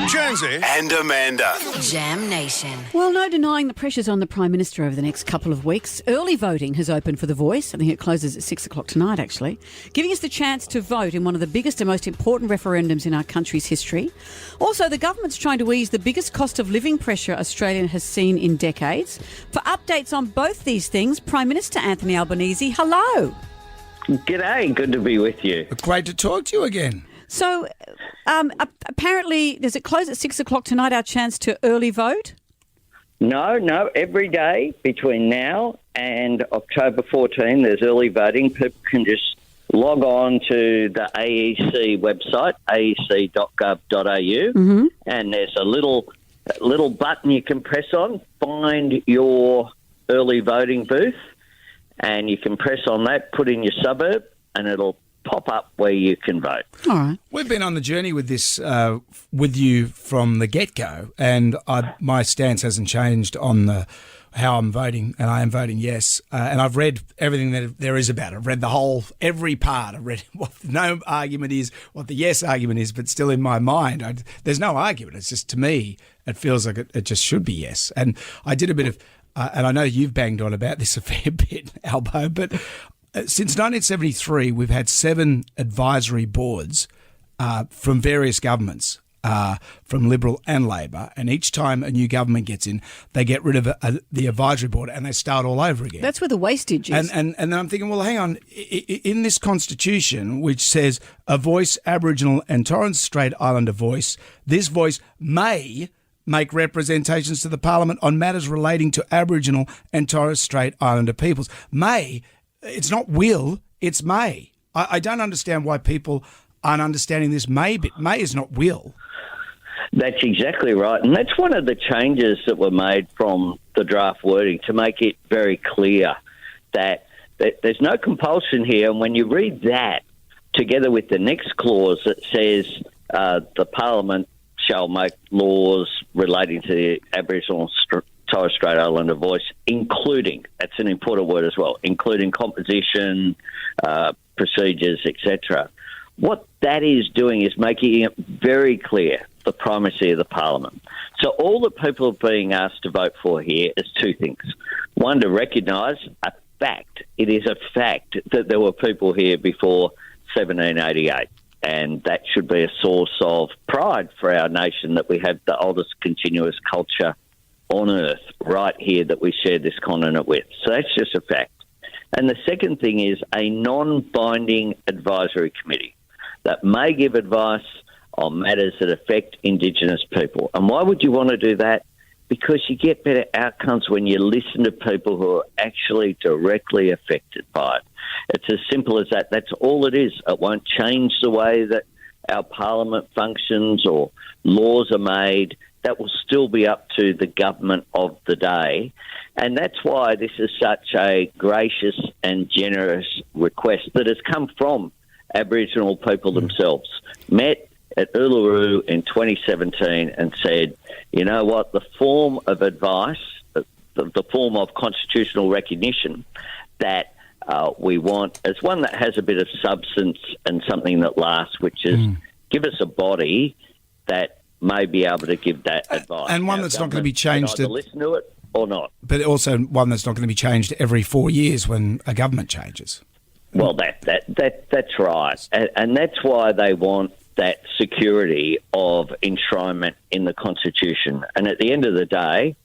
Jonesy and Amanda. Jam Nation. Well, no denying the pressures on the Prime Minister over the next couple of weeks. Early voting has opened for The Voice. I think it closes at 6 o'clock tonight, actually, giving us the chance to vote in one of the biggest and most important referendums in our country's history. Also, the government's trying to ease the biggest cost of living pressure Australia has seen in decades. For updates on both these things, Prime Minister Anthony Albanese, hello. G'day, good to be with you. Great to talk to you again. So, apparently, does it close at 6 o'clock tonight, our chance to early vote? No, every day between now and October 14, there's early voting. People can just log on to the AEC website, aec.gov.au, and there's a little button you can press on, find your early voting booth, and you can press on that, put in your suburb, and it'll pop up where you can vote. All right. We've been on the journey with this with you from the get-go, and my stance hasn't changed on how I'm voting, and I am voting yes. And I've read everything that there is about it. I've read every part. I've read what the no argument is, what the yes argument is, but still in my mind, there's no argument. It's just, to me, it feels like it just should be yes. And I did a bit of, and I know you've banged on about this a fair bit, Albo, but since 1973, we've had 7 advisory boards from various governments, from Liberal and Labor, and each time a new government gets in, they get rid of the advisory board and they start all over again. That's where the wastage is. And then I'm thinking, well, hang on. In this Constitution, which says a voice, Aboriginal and Torres Strait Islander voice, this voice may make representations to the Parliament on matters relating to Aboriginal and Torres Strait Islander peoples. May. It's not will, it's may. I don't understand why people aren't understanding this may bit. May is not will. That's exactly right. And that's one of the changes that were made from the draft wording to make it very clear that there's no compulsion here. And when you read that together with the next clause that says the Parliament shall make laws relating to the Aboriginal Torres Strait Islander voice, including, that's an important word as well, including composition, procedures, etc. What that is doing is making it very clear the primacy of the Parliament. So all that people are being asked to vote for here is 2 things. One, to recognise a fact. It is a fact that there were people here before 1788. And that should be a source of pride for our nation, that we have the oldest continuous culture on earth right here that we share this continent with. So that's just a fact. And the second thing is a non-binding advisory committee that may give advice on matters that affect Indigenous people. And why would you want to do that? Because you get better outcomes when you listen to people who are actually directly affected by it. It's as simple as that. That's all it is. It won't change the way that our Parliament functions or laws are made. That will still be up to the government of the day. And that's why this is such a gracious and generous request that has come from Aboriginal people themselves. Met at Uluru in 2017 and said, you know what, the form of advice, the form of constitutional recognition that we want is one that has a bit of substance and something that lasts, which is give us a body that may be able to give that advice. And one that's not going to be changed. Either listen to it or not. But also one that's not going to be changed every 4 years when a government changes. Well, that's right. And that's why they want that security of enshrinement in the Constitution. And at the end of the day,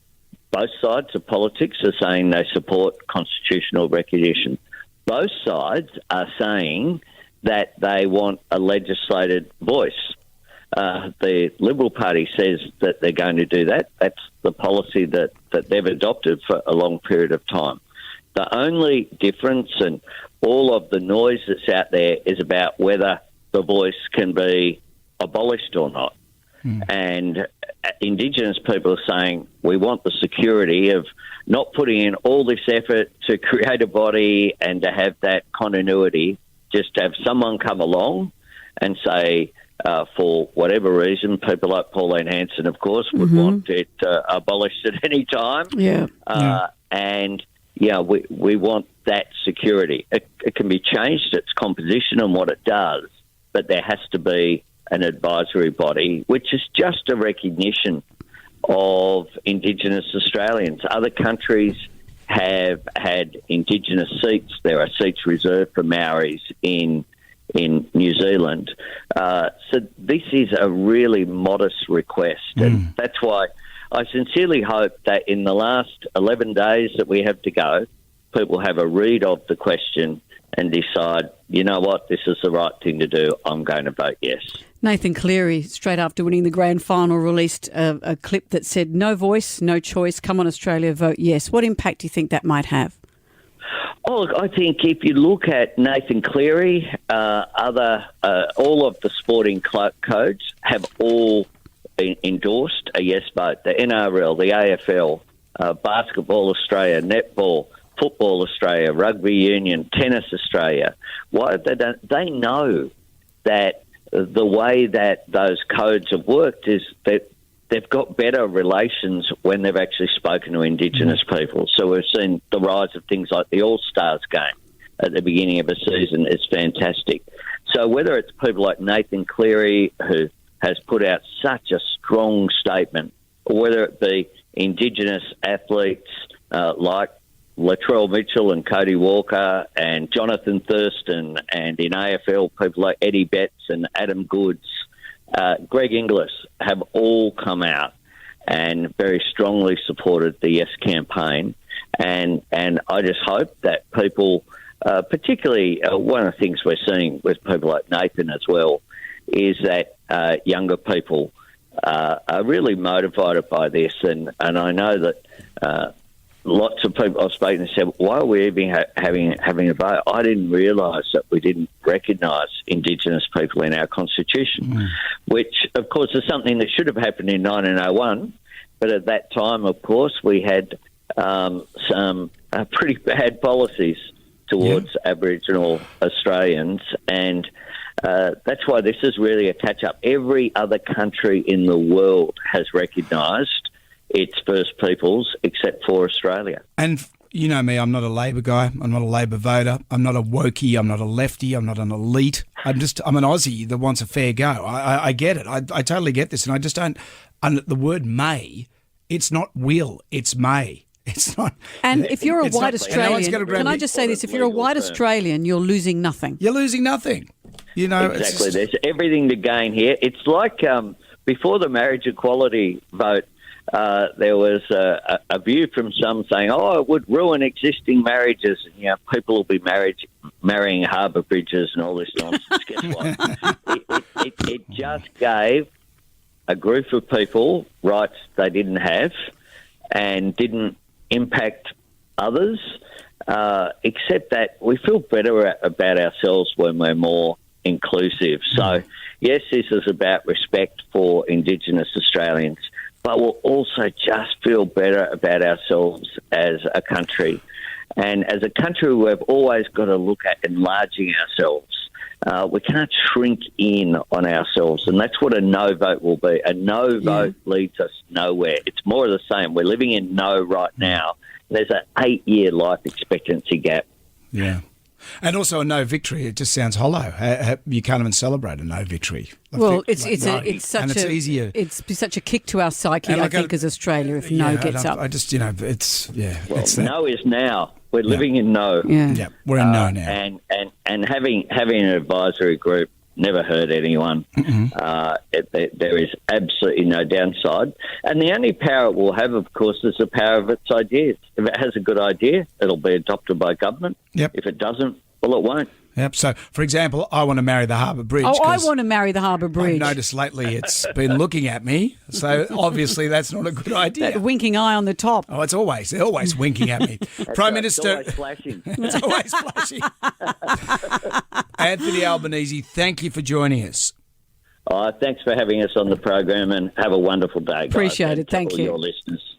both sides of politics are saying they support constitutional recognition. Both sides are saying that they want a legislated voice. The Liberal Party says that they're going to do that. That's the policy that they've adopted for a long period of time. The only difference and all of the noise that's out there is about whether the voice can be abolished or not. And Indigenous people are saying we want the security of not putting in all this effort to create a body and to have that continuity, just to have someone come along and say, for whatever reason, people like Pauline Hanson, of course, would want it abolished at any time. And, we want that security. It can be changed, its composition and what it does, but there has to be an advisory body, which is just a recognition of Indigenous Australians. Other countries have had Indigenous seats. There are seats reserved for Maoris in New Zealand. So this is a really modest request. And that's why I sincerely hope that in the last 11 days that we have to go, people have a read of the question and decide, you know what, this is the right thing to do. I'm going to vote yes. Nathan Cleary, straight after winning the grand final, released a clip that said, "No voice, no choice. Come on, Australia, vote yes." What impact do you think that might have? Oh, look, I think if you look at Nathan Cleary, all of the sporting codes have all endorsed a yes vote. The NRL, the AFL, Basketball Australia, Netball, Football Australia, Rugby Union, Tennis Australia. Why they know that the way that those codes have worked is that they've got better relations when they've actually spoken to Indigenous people. So we've seen the rise of things like the All-Stars game at the beginning of a season is fantastic. So whether it's people like Nathan Cleary, who has put out such a strong statement, or whether it be Indigenous athletes like Latrell Mitchell and Cody Walker and Jonathan Thurston, and in AFL, people like Eddie Betts and Adam Goods, Greg Inglis, have all come out and very strongly supported the Yes campaign. And I just hope that people, particularly one of the things we're seeing with people like Nathan as well, is that younger people are really motivated by this. And I know that lots of people I've spoken to said, why are we even having a vote? I didn't realise that we didn't recognise Indigenous people in our Constitution, which, of course, is something that should have happened in 1901. But at that time, of course, we had some pretty bad policies towards Aboriginal Australians, and that's why this is really a catch-up. Every other country in the world has recognised its First Peoples except for Australia. And you know me, I'm not a Labor guy. I'm not a Labor voter. I'm not a wokey. I'm not a lefty. I'm not an elite. I'm an Aussie that wants a fair go. I get it. I totally get this. And I just don't... And the word may, it's not will, it's may. It's not... And if you're a white Australian, can I just say this? If you're a white Australian, you're losing nothing. You're losing nothing. You know, exactly. There's everything to gain here. It's like before the marriage equality vote, there was a view from some saying, it would ruin existing marriages. You know, people will be marrying harbour bridges and all this nonsense. Guess what? It just gave a group of people rights they didn't have and didn't impact others, except that we feel better about ourselves when we're more inclusive. So, yes, this is about respect for Indigenous Australians, but we'll also just feel better about ourselves as a country. And as a country, we've always got to look at enlarging ourselves. We can't shrink in on ourselves, and that's what a no vote will be. A no vote leads us nowhere. It's more of the same. We're living in no right now. There's an 8-year life expectancy gap. Yeah. And also a no victory, it just sounds hollow. You can't even celebrate a no victory. Well, it's such a kick to our psyche, I think, as Australia, if no gets up. I just, it's, no is now. We're living in no. Yeah, we're in no now. And having an advisory group never hurt anyone. There is absolutely no downside. And the only power it will have, of course, is the power of its ideas. If it has a good idea, it'll be adopted by government. Yep. If it doesn't, well, it won't. Yep. So, for example, I want to marry the Harbour Bridge. Oh, I want to marry the Harbour Bridge. I've noticed lately it's been looking at me, so obviously that's not a good idea. That winking eye on the top. Oh, they're always winking at me. Prime Minister... It's always flashing. It's always flashing. Anthony Albanese, thank you for joining us. Thanks for having us on the program, and have a wonderful day, guys. Appreciate it. Thank you. Your listeners.